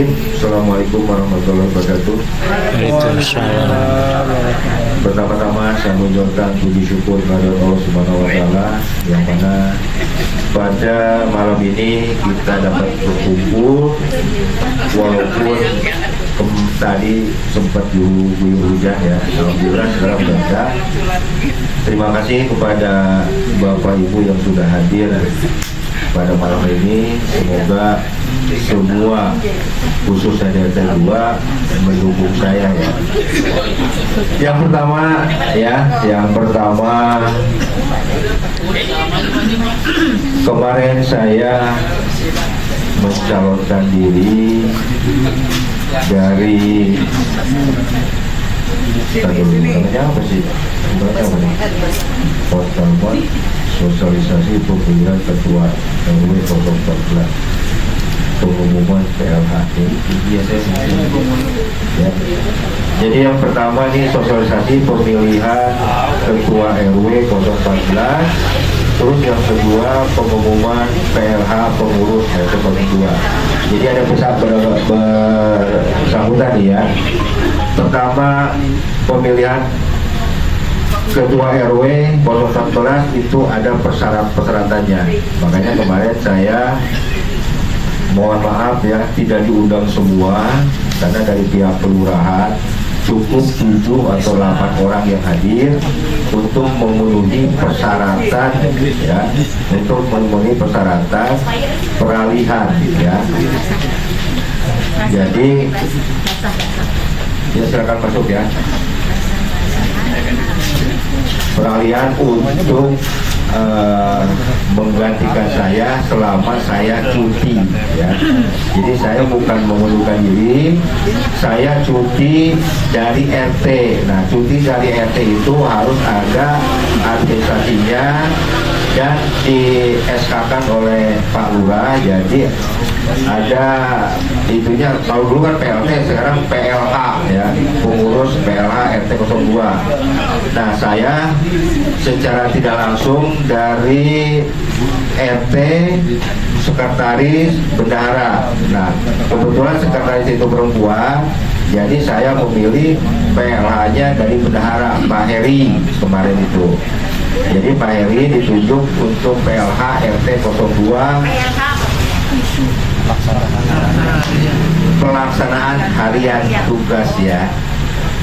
Bismillahirrahmanirrahim. Assalamualaikum warahmatullahi wabarakatuh. Pertama-tama saya mengucapkan puji syukur kepada Allah Subhanahu wa Ta'ala, yang mana pada malam ini kita dapat berkumpul walaupun tadi sempat diguyur hujan ya. Alhamdulillah sekarang sudah. Terima kasih kepada Bapak Ibu yang sudah hadir pada malam ini. Semoga semua khususnya RT 2 mendukung saya ya. Yang pertama kemarin saya mencalonkan diri dari namanya apa sih? Pertemuan sosialisasi pemilihan ketua RW 014 pengumuman PLH ini ya. Jadi yang pertama ini sosialisasi pemilihan ketua RW 014, terus yang kedua pengumuman PLH pengurus RT 02. Jadi ada bersangkutan ya. Pertama pemilihan ketua RW 014 itu ada persyaratannya. Makanya kemarin saya mohon maaf ya, tidak diundang semua karena dari pihak kelurahan cukup 7 atau 8 orang yang hadir untuk memenuhi persyaratan ya, untuk memenuhi persyaratan peralihan ya. Jadi ya silakan masuk ya. Peralihan untuk menggantikan saya selama saya cuti ya. Jadi saya bukan mengundurkan diri, saya cuti dari RT. Nah, cuti dari RT itu harus ada administrasinya dan di SK-kan oleh Pak Lurah. Jadi ada itunya, kalau dulu kan PLT, sekarang PLH ya, pengurus PLH RT 02. Nah, saya secara tidak langsung dari RT sekretaris bendahara. Nah, kebetulan sekretaris itu perempuan, jadi saya memilih PLH-nya dari bendahara Pak Heri kemarin itu. Jadi Pak Heri ditunjuk untuk PLH RT 02 pelaksanaan harian tugas ya.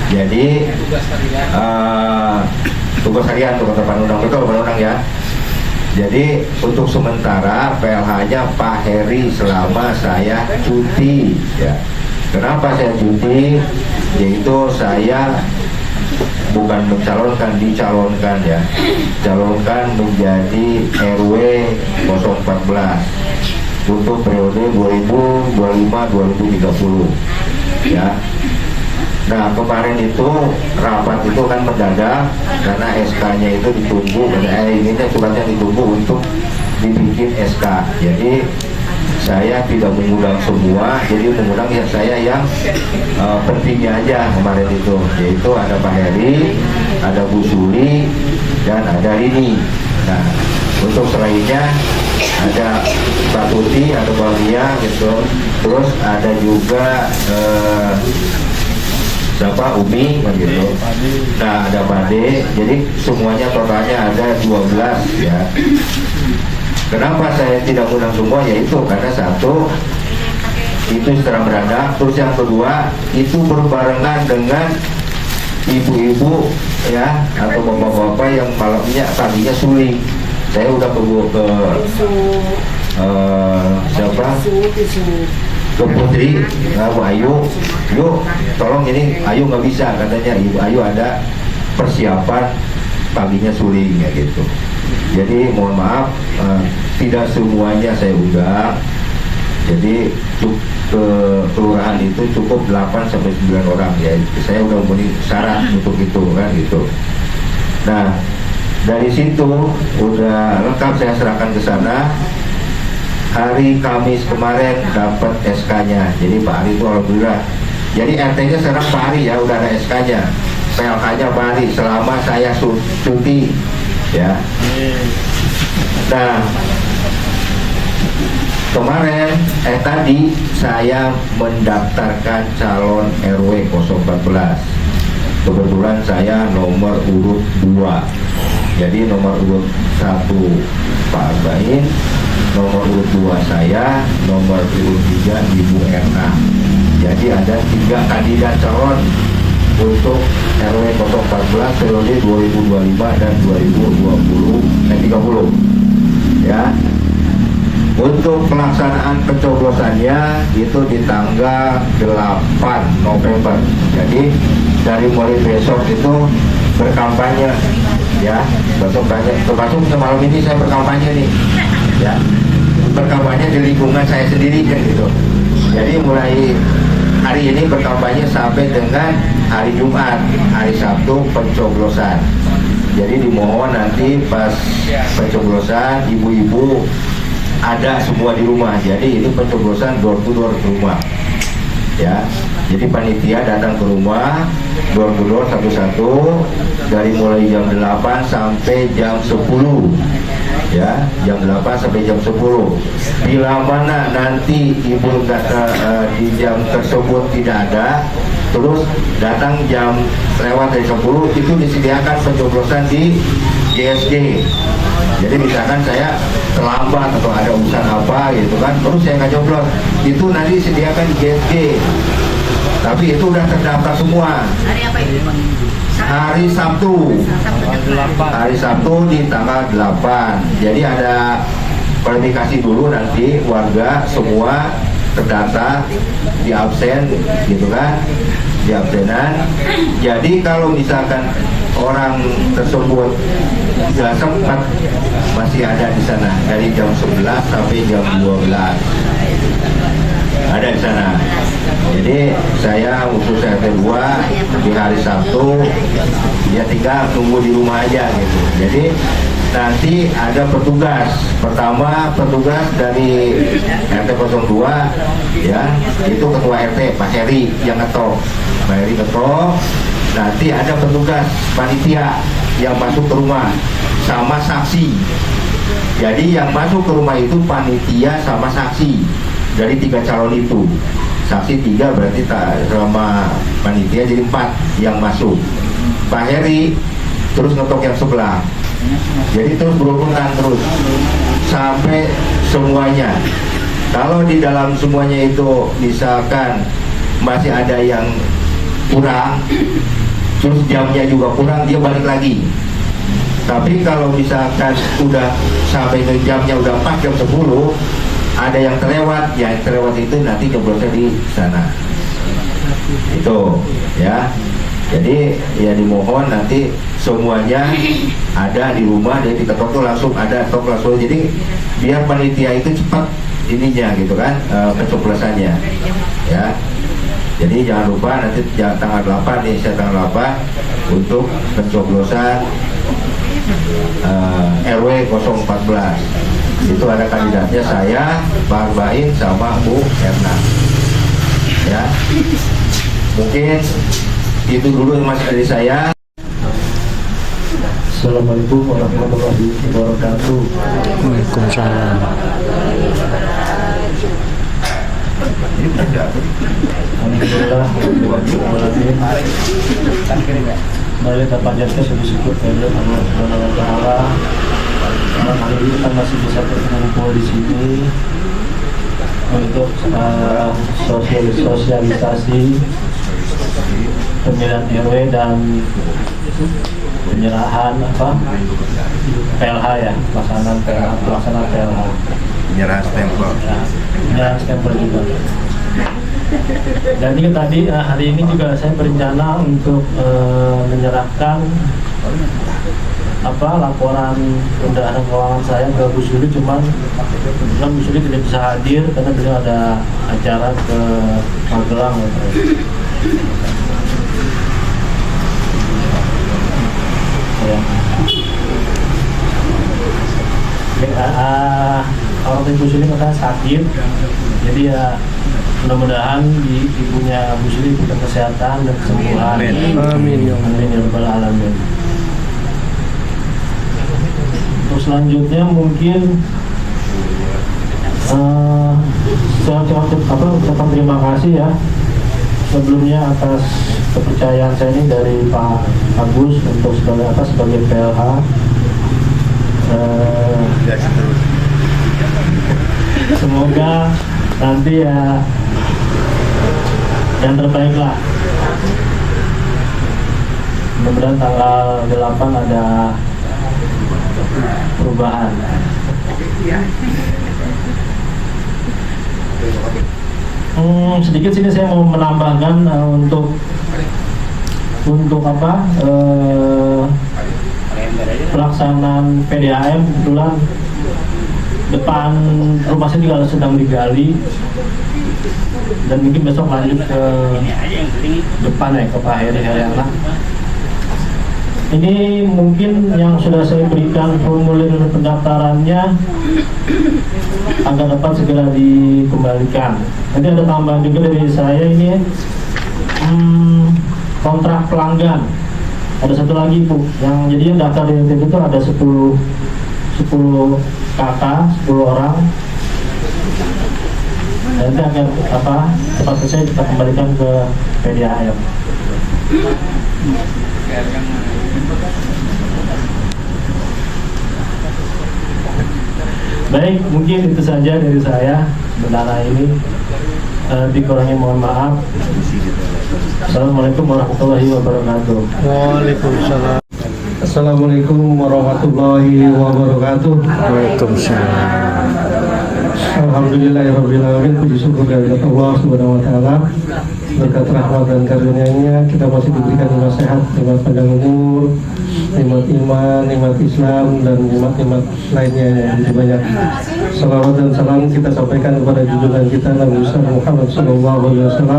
Jadi tugas harian untuk undang, betul undang ya. Jadi untuk sementara PLH-nya Pak Heri selama saya cuti ya. Kenapa saya cuti? Yaitu saya bukan mencalonkan, dicalonkan ya, calonkan menjadi RW 014 untuk periode 2025-2030 ya. Nah, kemarin itu rapat itu kan mendadak karena SK-nya itu ditunggu, ini suratnya ditunggu untuk dibikin SK. Jadi saya tidak mengundang semua, jadi mengundang ya saya yang pentingnya aja kemarin itu, yaitu ada Pak Heri, ada Bu Suri, dan ada Rini. Nah, untuk selainnya ada Pak Tuti, ada Bang Lia gitu, terus ada juga siapa Umi gitu. Nah, ada Pade. Jadi semuanya totalnya ada 12 ya. Kenapa saya tidak undang semua? Yaitu karena satu, itu secara mendadak, terus yang kedua itu berbarengan dengan ibu-ibu ya, atau bapak-bapak yang malamnya paginya suling. Saya udah ke siapa? Ke Putri, Bu Ayu, yuk tolong ini Ayu nggak bisa, katanya Ibu Ayu ada persiapan paginya suling ya gitu. Jadi mohon maaf, tidak semuanya saya undang. Jadi ke kelurahan itu cukup 8-9 orang ya. Saya udah memenuhi syarat untuk itu kan gitu. Nah, dari situ udah lengkap, saya serahkan ke sana. Hari Kamis kemarin dapat SK-nya. Jadi Pak Ari itu alhamdulillah. Jadi RT-nya sekarang Pak Ari ya, udah ada SK-nya. PLK-nya Pak Ari selama saya cuti ya. Nah, kemarin tadi saya mendaftarkan calon RW 014. Kebetulan saya nomor urut 2. Jadi nomor urut 1 Pak Arbain, nomor urut 2 saya, nomor urut 3 Ibu Erna. Jadi ada 3 kandidat calon untuk RW 014 periode 2025 dan 30 ya. Untuk pelaksanaan pencoblosannya itu di tanggal 8 November. Jadi dari mulai besok itu berkampanye ya, termasuk malam ini saya berkampanye nih ya, berkampanye di lingkungan saya sendiri kan gitu. Jadi mulai hari ini berkampanye sampai dengan hari Jumat, hari Sabtu pencoblosan. Jadi dimohon nanti pas pencoblosan ibu-ibu ada semua di rumah. Jadi ini pencoblosan door to door ke rumah ya. Jadi panitia datang ke rumah door to door satu-satu dari mulai jam 8 sampai jam 10 ya, jam 8 sampai jam 10. Bila mana nanti ibu data di jam tersebut tidak ada, terus datang jam lewat dari 10, itu disediakan pencoblosan di GSG. Jadi misalkan saya terlambat atau ada urusan apa gitu kan, terus saya nggak coblos, itu nanti disediakan di GSG. Tapi itu udah terdaftar semua. Hari apa itu? Hari Sabtu. Hari Sabtu di tanggal 8. Jadi ada verifikasi dulu, nanti warga semua terdata di absen gitu kan, di absenan. Jadi kalau misalkan orang tersebut nggak sempat, masih ada di sana dari jam 11 sampai jam 12 ada di sana. Jadi saya khusus RT 2 di hari Sabtu ya tinggal tunggu di rumah aja gitu. Jadi nanti ada petugas, pertama petugas dari RT 02 ya, itu ketua RT Pak Heri yang ngetok, Pak Heri ngetok. Nanti ada petugas panitia yang masuk ke rumah sama saksi. Jadi yang masuk ke rumah itu panitia sama saksi dari 3 calon itu. Saksi 3 berarti sama panitia jadi 4 yang masuk. Pak Heri terus ngetok yang sebelah. Jadi terus berurutan terus sampai semuanya. Kalau di dalam semuanya itu misalkan masih ada yang kurang, terus jamnya juga kurang, dia balik lagi. Tapi kalau misalkan udah sampai ke jamnya udah 4 jam 10, ada yang terlewat, yang terlewat itu nanti nyoblosnya di sana. Itu ya. Jadi ya dimohon nanti semuanya ada di rumah, dia diketok tuh langsung ada tok langsung. Jadi biar panitia itu cepat ininya gitu kan, pencoblosannya ya. Jadi jangan lupa nanti tanggal 8 nih, saya tanggal 8 untuk pencoblosan RW 014. Itu ada kandidatnya saya, Pak Arbain sama Bu Erna. Ya. Mungkin itu dulu mas dari saya. Assalamualaikum warahmatullahi wabarakatuh. Waalaikumsalam. Alhamdulillah, mari kita panjatkan puji syukur kepada Allah Subhanahu wa taala. Hari ini kita masih bisa berkumpul di sini untuk sosialisasi pemilihan RW dan penyerahan PLH ya, pelaksanaan PLH. Menyerah stempel. Penyerahan stempel juga. Dan ini tadi hari ini juga saya berencana untuk menyerahkan laporan pendataan keuangan saya ke Bu Suli, cuman Bu Suli tidak bisa hadir karena beliau ada acara ke Magelang. Orang tua Bu Suli katanya sakit, jadi ya mudah-mudahan ibunya Bu Suli diberikan kesehatan dan kesembuhan. Amin ya rabbal alamin. Untuk selanjutnya mungkin Ucapan terima kasih ya sebelumnya atas kepercayaan saya ini dari Pak Agus untuk sebagai PLH. Semoga nanti ya yang terbaik lah. Mudah-mudahan tanggal 8 ada perubahan. Sedikit sini saya mau menambahkan untuk pelaksanaan PDAM. Kebetulan depan rumah saya juga sedang digali dan mungkin besok lanjut ke depan ya ke Pak Heri Heriana. Ini mungkin yang sudah saya berikan formulir pendaftarannya agar dapat segera dikembalikan. Nanti ada tambahan juga dari saya ini kontrak pelanggan. Ada satu lagi Bu, yang jadinya daftar di NTT itu ada 10 kakak, 10 orang. Nanti akan cepat selesai kita kembalikan ke PDAM. Baik, mungkin itu saja dari saya sementara ini. Dikurangnya mohon maaf. Assalamualaikum warahmatullahi wabarakatuh. Waalaikumsalam. Assalamualaikum warahmatullahi wabarakatuh. Waalaikumsalam. Alhamdulillahirabbil alamin. Puji syukur kehadirat Allah Subhanahu wa taala. Berkat rahmat dan karunia-Nya kita masih diberikan nikmat sehat, nikmat panjang umur, nikmat iman, nikmat Islam, dan nikmat-nikmat lainnya yang lebih banyak. Salawat dan salam kita sampaikan kepada junjungan kita Nabi Muhammad SAW, beserta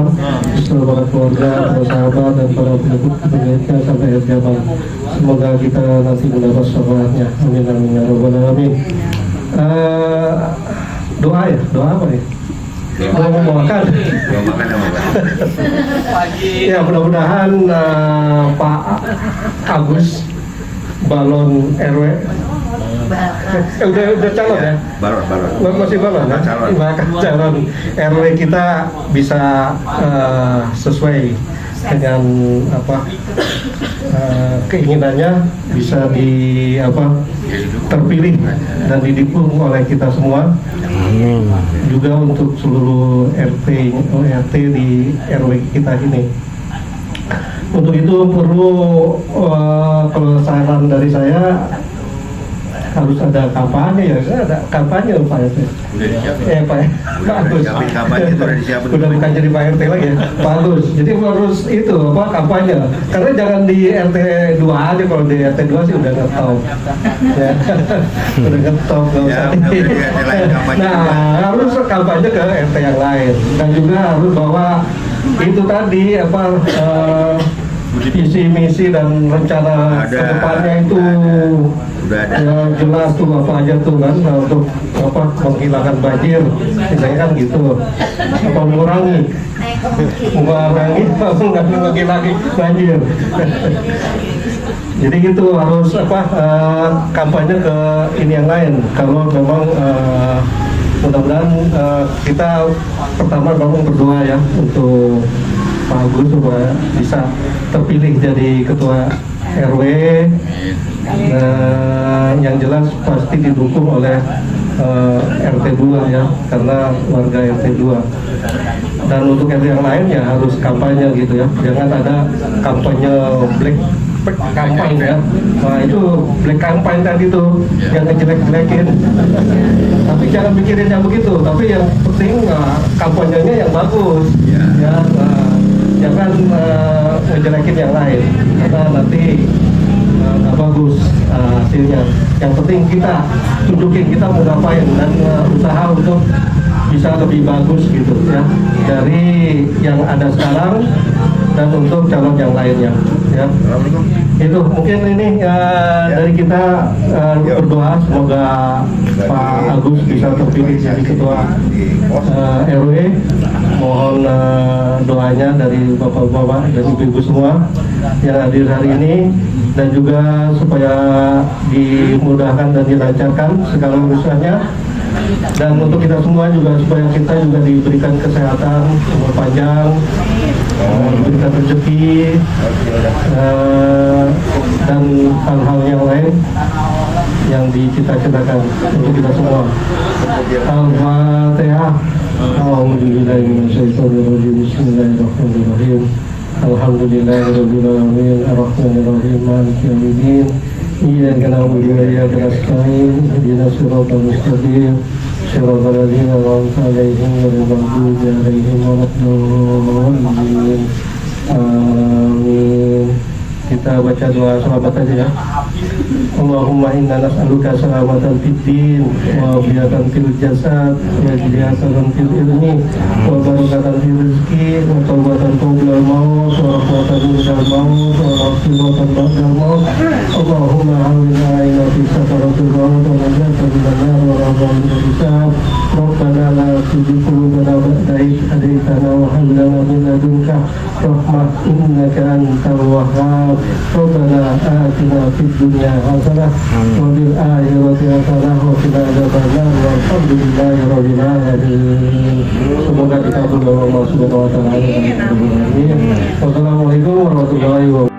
para keluarga, para sahabat, dan para pengikut-pengikutnya sampai akhir zaman. Semoga kita nanti mendapat syafaatnya. Amin amin ya rabbal alamin. Doa ya, doa apa ya? Doa mau makan. Ya mudah-mudahan Pak Agus balon RW udah calon ya? Balon. Masih balon ya? Calon RW kita bisa sesuai dengan keinginannya, bisa terpilih dan didukung oleh kita semua. Juga untuk seluruh RT di RW kita ini. Untuk itu perlu kalau saran dari saya harus ada kampanye ya. Ada kampanye Pak RT. Pak Agus. Kampanye itu udah disiapin. Udah bukan jadi Pak RT lagi ya, Pak Agus. Jadi harus itu kampanye. Karena jangan di RT 2 aja, kalau di RT 2 sih udah ngetop. Ya. Udah ngetop enggak usah. Nah, harus kampanye ke RT yang lain, dan juga harus bawa itu tadi visi misi dan rencana kedepannya itu jelas tuh apa aja tuh kan, untuk menghilangkan banjir misalnya kan gitu, mengurangi menghilangkan banjir. Jadi gitu harus kampanye ke ini yang lain. Kalau memang mudah-mudahan kita pertama memang berdoa ya untuk Pak Agus supaya bisa terpilih jadi ketua RW. Yang jelas pasti didukung oleh RT 2 ya, karena warga RT 2. Dan untuk RT yang lain ya harus kampanye gitu ya, jangan ada kampanye black campaign ya. Nah itu black campaign tadi tuh yang ngejelek-jelekin. Tapi jangan mikirin yang begitu, tapi yang penting kampanyenya yang bagus ya. Jangan ngejelekin yang lain, karena nanti nggak bagus hasilnya. Yang penting kita tunjukin kita mau ngapain, dan usaha untuk bisa lebih bagus gitu ya dari yang ada sekarang, dan untuk calon yang lainnya ya. Itu mungkin ini dari kita berdoa semoga Pak Agus bisa terpilih jadi ketua RW. Mohon doanya dari bapak-bapak dan ibu-ibu semua yang hadir hari ini, dan juga supaya dimudahkan dan dilancarkan segala urusannya, Dan untuk kita semua juga supaya kita juga diberikan kesehatan, umur panjang, diberikan rezeki, dan hal-hal yang lain yang dicita-citakan untuk kita semua. Al-Fatihah. A'udzubillahiminasyaitonirrajim. Bismillahirrahmanirrahim. Alhamdulillahirabbil alamin. Arrahmanirrahim. Maliki yaumiddin. Iyyaka na'budu wa iyyaka nasta'in. Ihdinas siratal mustaqim. Siratal ladzina an'amta 'alaihim ghairil maghdubi 'alaihim waladdallin. Amin. Kita baca doa selamat aja ya. Allahumma inna nas'aluka salamatan fid din wa afiyatan fil jasad wa hidayatan fil ilmi wa barakatan fil rizqi wa taubatan qabla al-maut wa rahmatan indal maut wa rahmatan ba'da al-maut. Allahumma hawwina ila fi sakaratil maut wa najatan minan nar wa rahmatan min hisab. Rabbana la tuzigh qulubana ba'da idh hadaytana wa hab lana min ladunka rahmah innaka antal wahhab. Rabbana atina fid dunya hasanah wa fil akhirati hasanah wa qina adzabannar. Walhamdulillahi rabbil alamin. Semoga dikabul oleh Allah Subhanahu wa taala. Wassalamualaikum warahmatullahi wabarakatuh.